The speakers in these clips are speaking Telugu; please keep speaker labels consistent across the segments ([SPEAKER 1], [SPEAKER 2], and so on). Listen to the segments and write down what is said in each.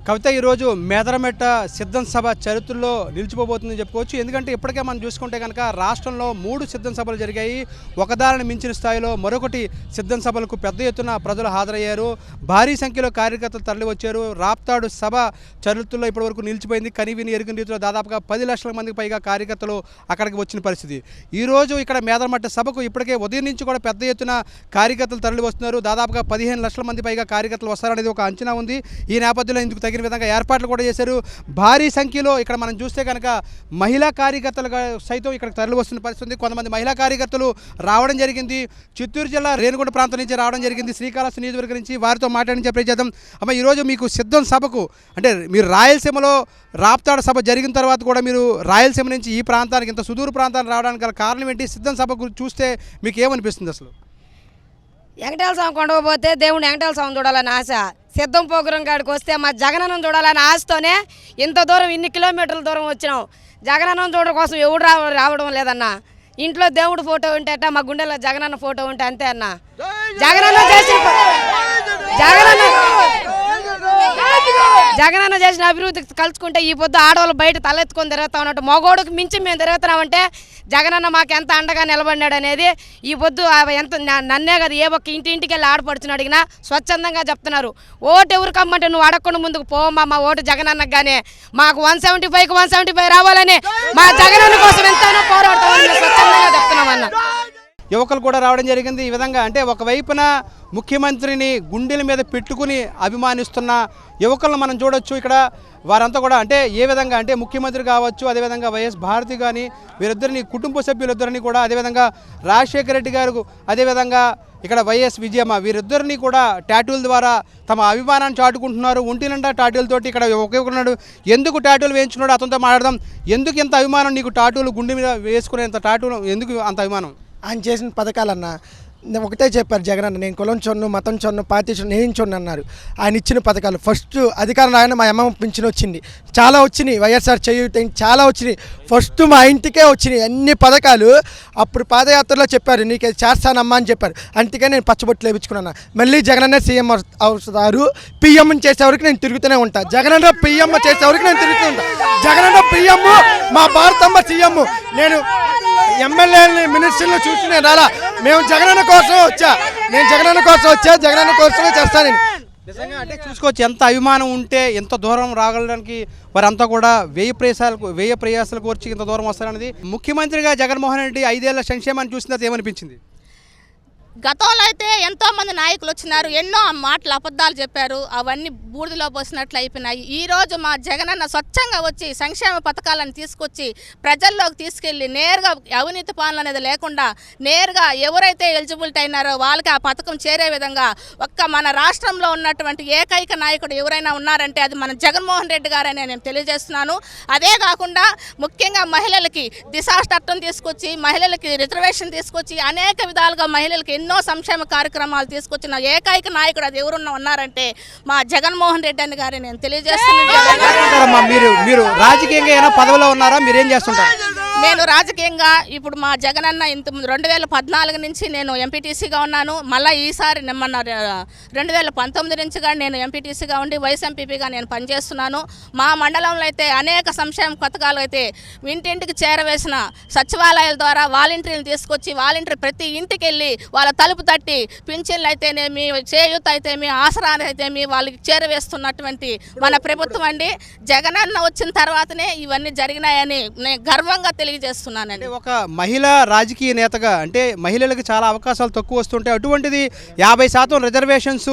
[SPEAKER 1] కవిత ఈరోజు మేదరమెట్ట సిద్ధం సభ చరిత్రలో నిలిచిపోబోతుందని చెప్పుకోవచ్చు. ఎందుకంటే ఇప్పటికే మనం చూసుకుంటే కనుక రాష్ట్రంలో 3 సిద్ధం సభలు జరిగాయి. ఒకదారిని మించిన స్థాయిలో మరొకటి సిద్ధం సభలకు పెద్ద ఎత్తున ప్రజలు హాజరయ్యారు. భారీ సంఖ్యలో కార్యకర్తలు తరలి వచ్చారు. రాప్తాడు సభ చరిత్రలో ఇప్పటివరకు నిలిచిపోయింది. కనివిని ఎరుగిన రీతిలో దాదాపుగా 10 లక్షల మందికి పైగా కార్యకర్తలు అక్కడికి వచ్చిన పరిస్థితి. ఈరోజు ఇక్కడ మేదరమెట్ట సభకు ఇప్పటికే ఉదయం నుంచి కూడా పెద్ద ఎత్తున కార్యకర్తలు తరలి వస్తున్నారు. దాదాపుగా 15 లక్షల మంది పైగా కార్యకర్తలు వస్తారనేది ఒక అంచనా ఉంది. ఈ నేపథ్యంలో ఇందుకు తగిన విధంగా ఏర్పాట్లు కూడా చేశారు. భారీ సంఖ్యలో ఇక్కడ మనం చూస్తే కనుక మహిళా కార్యకర్తలు సైతం ఇక్కడ తరలి వస్తున్న పరిస్థితి ఉంది. కొంతమంది మహిళా కార్యకర్తలు రావడం జరిగింది. చిత్తూరు జిల్లా రేణిగుంట ప్రాంతం నుంచి రావడం జరిగింది. శ్రీకాళహస్తి నియోజకవర్గం నుంచి వారితో మాట్లాడించే ప్రయత్నం. అమ్మ, ఈరోజు మీకు సిద్ధం సభకు అంటే మీరు రాయలసీమలో రాప్తాడు సభ జరిగిన తర్వాత కూడా మీరు రాయలసీమ నుంచి ఈ ప్రాంతానికి ఇంత సుదూర ప్రాంతానికి రావడానికి గల కారణం ఏంటి? సిద్ధం సభకు చూస్తే మీకు ఏమనిపిస్తుంది? అసలు
[SPEAKER 2] వెంకటేశ్వర స్వామి కొండపోతే దేవుడు వెంకటేశ్వర స్వామి చూడాలని ఆశ, సిద్ధం పోగ్రం కాడికి వస్తే మా జగనన్నం చూడాలని ఆశతోనే ఇంత దూరం ఇన్ని కిలోమీటర్ల దూరం వచ్చినాం. జగనన్నం చూడడం కోసం ఎవడు రావడం లేదన్న. ఇంట్లో దేవుడు ఫోటో ఉంటే అట్ట, మా గుండెలో జగనన్న ఫోటో ఉంటే అంతే అన్న. జగనన్న చేసిన అభివృద్ధి కలుసుకుంటే ఈ పొద్దు ఆడవాళ్ళు బయట తలెత్తుకొని తిరుగుతా ఉన్నట్టు మగోడుకు మించి మేము తిరుగుతున్నామంటే జగనన్న మాకు ఎంత అండగా నిలబడినాడు అనేది ఈ పొద్దు ఎంత నన్నే కదా ఏ ఒక్క ఇంటింటికి వెళ్ళి ఆడపడుచుని అడిగినా స్వచ్ఛందంగా చెప్తున్నారు. ఓటు ఎవరు కమ్మంటే నువ్వు అడగకుండా ముందుకు పోవమ్మా, మా ఓటు జగనన్నకు కానీ మాకు 175కి 175 రావాలని మా జగనన్న కోసం ఎంతైనా పోరాడతామని స్వచ్ఛందంగా చెప్తున్నామన్న.
[SPEAKER 1] యువకులు కూడా రావడం జరిగింది. ఈ విధంగా అంటే ఒకవైపున ముఖ్యమంత్రిని గుండెల మీద పెట్టుకుని అభిమానిస్తున్న యువకులను మనం చూడొచ్చు. ఇక్కడ వారంతా కూడా అంటే ఏ విధంగా అంటే ముఖ్యమంత్రి కావచ్చు, అదేవిధంగా వైఎస్ భారతి కానీ వీరిద్దరిని కుటుంబ సభ్యులిద్దరిని కూడా, అదేవిధంగా రాజశేఖర రెడ్డి గారు, అదేవిధంగా ఇక్కడ వైఎస్ విజయమ్మ వీరిద్దరిని కూడా టాటూల ద్వారా తమ అభిమానాన్ని చాటుకుంటున్నారు. ఒంటి నిండా టాటూలతోటి ఇక్కడ ఒకేకున్నాడు. ఎందుకు టాటూలు వేయించుకున్నాడు అతనితో మాట్లాడదాం. ఎందుకు ఎంత అభిమానం నీకు? టాటూలు గుండె మీద వేసుకునేంత టాటూలు ఎందుకు అంత అభిమానం?
[SPEAKER 3] ఆయన చేసిన పథకాలన్న ఒకటే చెప్పారు జగనన్న, నేను కులం చొన్ను, మతం చొన్ను, పార్టీ చొన్ను, నేను చొన్ను అన్నారు. ఆయన ఇచ్చిన పథకాలు ఫస్ట్ అధికారం రాగానే మా అమ్మ పింఛన్ వచ్చింది, చాలా వచ్చినాయి. వైఎస్ఆర్ చేయూత చాలా వచ్చినాయి. ఫస్ట్ మా ఇంటికే వచ్చినాయి అన్ని పథకాలు. అప్పుడు పాదయాత్రలో చెప్పారు నీకు చేస్తానమ్మా అని చెప్పారు. అందుకే నేను పచ్చబొట్లు వేయించుకున్నాను. మళ్ళీ జగనన్న సీఎం అవుతారు, పిఎం చేసేవరకు నేను తిరుగుతూనే ఉంటాను. జగనన్న పిఎం చేసేవరకు నేను తిరుగుతూ ఉంటాను. జగనన్న పిఎం, మా భారతమ్మ సీఎం. నేను ఎమ్మెల్యేని మినిస్టర్లు చూసి నేను రాలా, మేము జగనన్న కోసం వచ్చా, నేను జగనన్న కోసం వచ్చా, జగనన్న కోసమే చేస్తాను నేను.
[SPEAKER 1] నిజంగా అంటే చూసుకోవచ్చు ఎంత అభిమానం ఉంటే ఎంత దూరం రాగలడానికి వారంతా కూడా వ్యయ ప్రయాసాలకు వచ్చి ఇంత దూరం వస్తారనేది. ముఖ్యమంత్రిగా జగన్మోహన్ రెడ్డి 5 ఏళ్ల సంక్షేమాన్ని చూసిన తర్వాత ఏమనిపించింది?
[SPEAKER 4] గతంలో అయితే ఎంతోమంది నాయకులు వచ్చినారు, ఎన్నో మాటలు అబద్ధాలు చెప్పారు, అవన్నీ బూడిదలో పోసినట్లు అయిపోయినాయి. ఈరోజు మా జగనన్న స్వచ్ఛంగా వచ్చి సంక్షేమ పథకాలను తీసుకొచ్చి ప్రజల్లోకి తీసుకెళ్ళి నేరుగా అవినీతి పాలన అనేది లేకుండా నేరుగా ఎవరైతే ఎలిజిబిలిటీ అయినారో వాళ్ళకి ఆ పథకం చేరే విధంగా మన రాష్ట్రంలో ఉన్నటువంటి ఏకైక నాయకుడు ఎవరైనా ఉన్నారంటే అది మన జగన్మోహన్ రెడ్డి గారని నేను తెలియజేస్తున్నాను. అదే కాకుండా ముఖ్యంగా మహిళలకి దిశా చట్టం తీసుకొచ్చి, మహిళలకి రిజర్వేషన్ తీసుకొచ్చి అనేక విధాలుగా మహిళలకి ఎన్నో సంక్షేమ కార్యక్రమాలు తీసుకొచ్చిన ఏకైక నాయకుడు అది ఎవరున్నా ఉన్నారంటే మా జగన్మోహన్ రెడ్డి అని గారే నేను తెలియజేస్తున్నాను.
[SPEAKER 1] మీరు రాజకీయంగా ఏమైనా పదవిలో ఉన్నారా? మీరేం చేస్తుంటారు?
[SPEAKER 4] నేను రాజకీయంగా ఇప్పుడు మా జగనన్న 2014 నుంచి నేను ఎంపీటీసీగా ఉన్నాను. మళ్ళీ ఈసారి మన 2019 నుంచి కూడా నేను ఎంపీటీసీగా ఉండి వైస్ ఎంపీపీగా నేను పనిచేస్తున్నాను. మా మండలంలో అయితే అనేక సంక్షేమ పథకాలు అయితే ఇంటింటికి చేరవేసిన సచివాలయాల ద్వారా వాలంటీర్లు తీసుకొచ్చి వాలంటీర్ ప్రతి ఇంటికి వెళ్ళి వాళ్ళ తలుపు తట్టి పింఛన్లు అయితేనేమి, చేయూత అయితేమి, ఆసరా అయితేమి వాళ్ళకి చేరవేస్తున్నటువంటి మన ప్రభుత్వం అండి. జగనన్న వచ్చిన తర్వాతనే ఇవన్నీ జరిగినాయని నేను గర్వంగా తెలియజేస్తున్నానండి.
[SPEAKER 1] ఒక మహిళా రాజకీయ నేతగా అంటే మహిళలకు చాలా అవకాశాలు తక్కువ వస్తుంటాయి. అటువంటిది 50% రిజర్వేషన్స్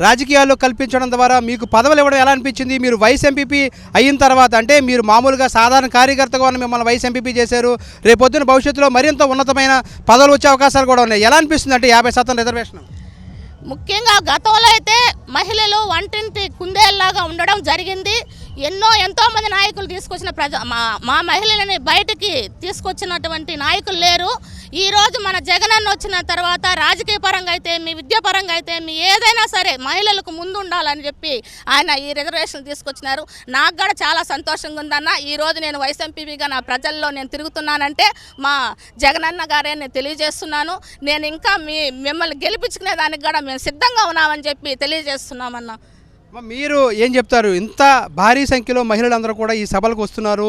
[SPEAKER 1] రాజకీయాల్లో కల్పించడం ద్వారా మీకు పదవులు ఇవ్వడం ఎలా అనిపించింది? మీరు వైస్ ఎంపీపీ అయిన తర్వాత అంటే మీరు మామూలుగా సాధారణ కార్యకర్తగా ఉన్న మిమ్మల్ని వైస్ ఎంపీపీ చేశారు. రేపొద్దున భవిష్యత్తులో మరింత ఉన్నతమైన పదవులు వచ్చే అవకాశాలు కూడా ఉన్నాయి. ఎలా అనిపిస్తుంది అంటే 50% రిజర్వేషన్?
[SPEAKER 4] ముఖ్యంగా గతంలో అయితే మహిళలు వంటింటి కుందేల్లాగా ఉండడం జరిగింది. ఎంతోమంది నాయకులు తీసుకొచ్చిన మా మహిళలని బయటికి తీసుకొచ్చినటువంటి నాయకులు లేరు. ఈరోజు మన జగనన్న వచ్చిన తర్వాత రాజకీయ పరంగా అయితే మీ విద్యాపరంగా అయితే మీ ఏదైనా సరే మహిళలకు ముందు ఉండాలని చెప్పి ఆయన ఈ రిజర్వేషన్లు తీసుకొచ్చినారు. నాకు కూడా చాలా సంతోషంగా ఉందన్న. ఈరోజు నేను వైస్ ఎంపీగా నా ప్రజల్లో నేను తిరుగుతున్నానంటే మా జగనన్న గారే నేను తెలియజేస్తున్నాను. నేను ఇంకా మిమ్మల్ని గెలిపించుకునే దానికి కూడా మేము సిద్ధంగా ఉన్నామని చెప్పి తెలియజేస్తున్నామన్నా.
[SPEAKER 1] మీరు ఏం చెప్తారు? ఇంత భారీ సంఖ్యలో మహిళలందరూ కూడా ఈ సభలకు వస్తున్నారు.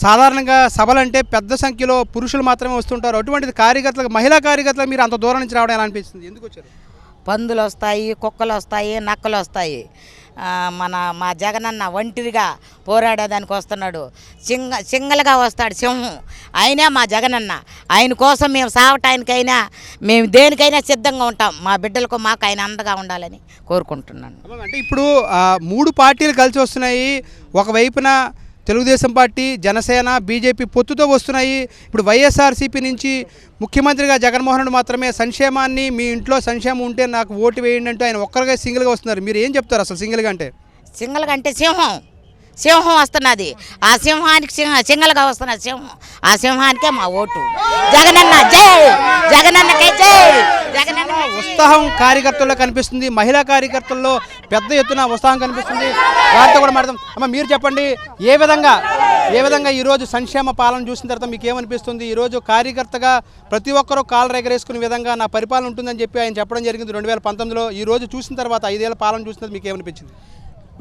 [SPEAKER 1] సాధారణంగా సభలంటే పెద్ద సంఖ్యలో పురుషులు మాత్రమే వస్తుంటారు. అటువంటిది కార్యకర్తలకు, మహిళా కార్యకర్తలకు మీరు అంత దూరం నుంచి రావడం ఎలా అనిపిస్తుంది? ఎందుకు వచ్చారు?
[SPEAKER 5] పందులు వస్తాయి, కుక్కలు వస్తాయి, నక్కలు వస్తాయి. మా జగనన్న ఒంటరిగా పోరాడేదానికి వస్తున్నాడు. సింగల్గా వస్తాడు సింహం. ఆయనే మా జగనన్న. ఆయన కోసం మేము సావటానికైనా, మేము దేనికైనా సిద్ధంగా ఉంటాం. మా బిడ్డలకు మాకు ఆయన అండగా ఉండాలని కోరుకుంటున్నాను.
[SPEAKER 1] అంటే ఇప్పుడు 3 పార్టీలు కలిసి వస్తున్నాయి. ఒకవైపున తెలుగుదేశం పార్టీ, జనసేన, బీజేపీ పొత్తుతో వస్తున్నాయి. ఇప్పుడు వైఎస్ఆర్సీపీ నుంచి ముఖ్యమంత్రిగా జగన్మోహన్ రెడ్డి మాత్రమే సంక్షేమాన్ని, మీ ఇంట్లో సంక్షేమం ఉంటే నాకు ఓటు వేయండి అంటూ ఆయన ఒక్కరిగా సింగిల్గా వస్తున్నారు. మీరు ఏం చెప్తారు అసలు సింగిల్గా అంటే?
[SPEAKER 5] సింగల్గా అంటే సింహం వస్తున్నది. ఆ సింహానికి సింగల్గా వస్తున్నది సింహం. ఆ సింహానికే మా ఓటు. జగనన్న జై, జగనన్నకే జై, జగనన్న.
[SPEAKER 1] ఉత్సాహం కార్యకర్తల్లో కనిపిస్తుంది. మహిళా కార్యకర్తల్లో పెద్ద ఎత్తున ఉత్సాహం కనిపిస్తుంది. వారితో కూడా మాట్లాడదాం. అమ్మ, మీరు చెప్పండి, ఏ విధంగా ఈరోజు సంక్షేమ పాలన చూసిన తర్వాత మీకు ఏమనిపిస్తుంది? ఈరోజు కార్యకర్తగా ప్రతి ఒక్కరూ కాలు ఎగరేసుకునే విధంగా నా పరిపాలన ఉంటుందని చెప్పి ఆయన చెప్పడం జరిగింది 2019లో. ఈరోజు చూసిన తర్వాత 5 ఏళ్ల పాలన చూసిన తర్వాత మీకు ఏమనిపించింది?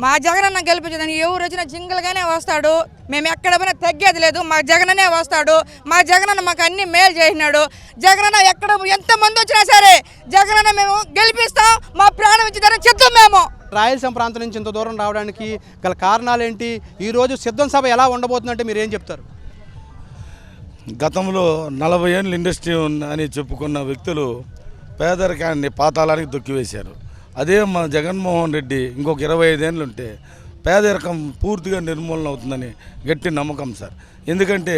[SPEAKER 6] మా జగనన్న గెలిపించదని ఎవరు వచ్చినా జింగల్గానే వస్తాడు. మేము ఎక్కడ పోయినా తగ్గేది లేదు. మా జగననే వస్తాడు. మా జగనన్న మాకు అన్ని మేలు చేసినాడు. జగనన్న ఎక్కడ ఎంతమంది వచ్చినా సరే జగనన్న మేము గెలిపిస్తాం. మా ప్రాణం ఇచ్చేదాన్ని సిద్ధం మేము.
[SPEAKER 1] రాయలసీమ ప్రాంతం నుంచి ఇంత దూరం రావడానికి గల కారణాలు ఏంటి? ఈరోజు సిద్ధం సభ ఎలా ఉండబోతుందంటే మీరు ఏం చెప్తారు?
[SPEAKER 7] గతంలో 40 ఏళ్ళ ఇండస్ట్రీ అని చెప్పుకున్న వ్యక్తులు పేదరికాన్ని పాతాళానికి దొక్కివేశారు. అదే మన జగన్మోహన్ రెడ్డి ఇంకొక 25 ఏళ్ళు ఉంటే పేదరికం పూర్తిగా నిర్మూలన అవుతుందని గట్టి నమ్మకం సార్. ఎందుకంటే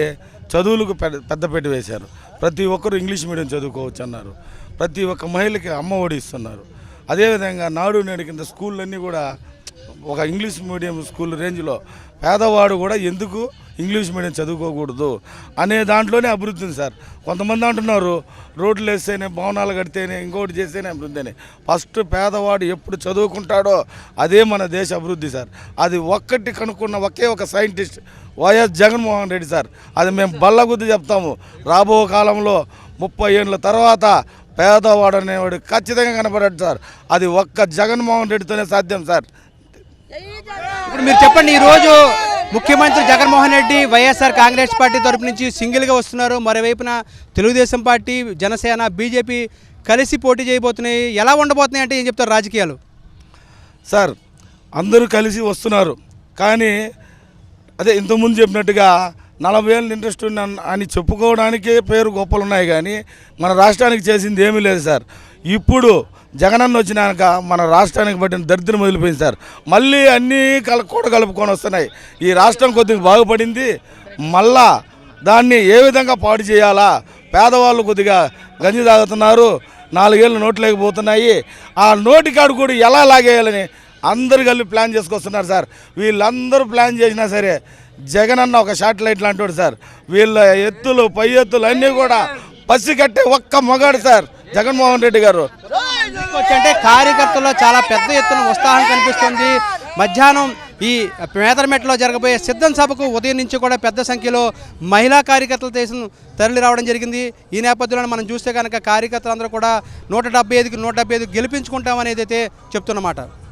[SPEAKER 7] చదువులకు పెద్దపీట వేశారు. ప్రతి ఒక్కరు ఇంగ్లీష్ మీడియం చదువుకోవచ్చు అన్నారు. ప్రతి ఒక్క మహిళకి అమ్మ ఒడి ఇస్తున్నారు. అదేవిధంగా నాడు నేడు కింద స్కూళ్ళన్నీ కూడా ఒక ఇంగ్లీష్ మీడియం స్కూల్ రేంజ్లో పేదవాడు కూడా ఎందుకు ఇంగ్లీష్ మీడియం చదువుకోకూడదు అనే దాంట్లోనే అభివృద్ధి ఉంది సార్. కొంతమంది అంటున్నారు రోడ్లు వేస్తేనే, భవనాలు కడితేనే, ఇంకోటి చేస్తేనే అభివృద్ధి అని. ఫస్ట్ పేదవాడు ఎప్పుడు చదువుకుంటాడో అదే మన దేశ అభివృద్ధి సార్. అది ఒక్కటి కనుక్కున్న ఒకే ఒక scientist YS Jaganmohan Reddy sir. అది మేము బల్లగుద్ది చెప్తాము. రాబో కాలంలో 30 ఏళ్ళ తర్వాత పేదవాడు అనేవాడు ఖచ్చితంగా కనపడాడు సార్. అది ఒక్క జగన్మోహన్ రెడ్డితోనే సాధ్యం సార్.
[SPEAKER 1] ఇప్పుడు మీరు చెప్పండి, ఈరోజు ముఖ్యమంత్రి జగన్మోహన్ రెడ్డి వైఎస్ఆర్ కాంగ్రెస్ పార్టీ తరపు నుంచి సింగిల్గా వస్తున్నారు. మరోవైపున తెలుగుదేశం పార్టీ, జనసేన, బీజేపీ కలిసి పోటీ చేయబోతున్నాయి. ఎలా ఉండబోతున్నాయి అంటే ఏం చెప్తారు రాజకీయాలు?
[SPEAKER 7] సార్ అందరూ కలిసి వస్తున్నారు. కానీ అదే ఇంతకుముందు చెప్పినట్టుగా 40 ఏళ్ళ ఇంట్రెస్ట్ అని చెప్పుకోవడానికే పేరు గొప్పలు ఉన్నాయి. కానీ మన రాష్ట్రానికి చేసింది ఏమీ లేదు సార్. ఇప్పుడు జగనన్న వచ్చినాక మన రాష్ట్రానికి పట్టిన దరిద్రం మొదలుపోయింది సార్. మళ్ళీ అన్నీ కలుపుకొని వస్తున్నాయి. ఈ రాష్ట్రం కొద్దిగా బాగుపడింది. మళ్ళా దాన్ని ఏ విధంగా పాడు చేయాలా? పేదవాళ్ళు కొద్దిగా గంజి తాగుతున్నారు, 4 ఏళ్ళు నోట్లు లేకపోతున్నాయి. ఆ నోటికాడు కూడా ఎలా లాగేయాలని అందరు కలిపి ప్లాన్ చేసుకొస్తున్నారు సార్. వీళ్ళందరూ ప్లాన్ చేసినా సరే జగనన్న ఒక శాటిలైట్ లాంటి సార్. వీళ్ళ ఎత్తులు, పై ఎత్తులు అన్నీ కూడా పసిగట్టే ఒక్క మగాడు సార్ జగన్మోహన్ రెడ్డి గారు.
[SPEAKER 1] అంటే కార్యకర్తల్లో చాలా పెద్ద ఎత్తున ఉత్సాహం కనిపిస్తుంది. మధ్యాహ్నం ఈ మేదరమెట్లో జరగబోయే సిద్ధం సభకు ఉదయం నుంచి కూడా పెద్ద సంఖ్యలో మహిళా కార్యకర్తలు తరలి రావడం జరిగింది. ఈ నేపథ్యంలో మనం చూస్తే కనుక కార్యకర్తలందరూ కూడా 175కి 175 గెలిపించుకుంటామనేది అయితే చెప్తున్నమాట.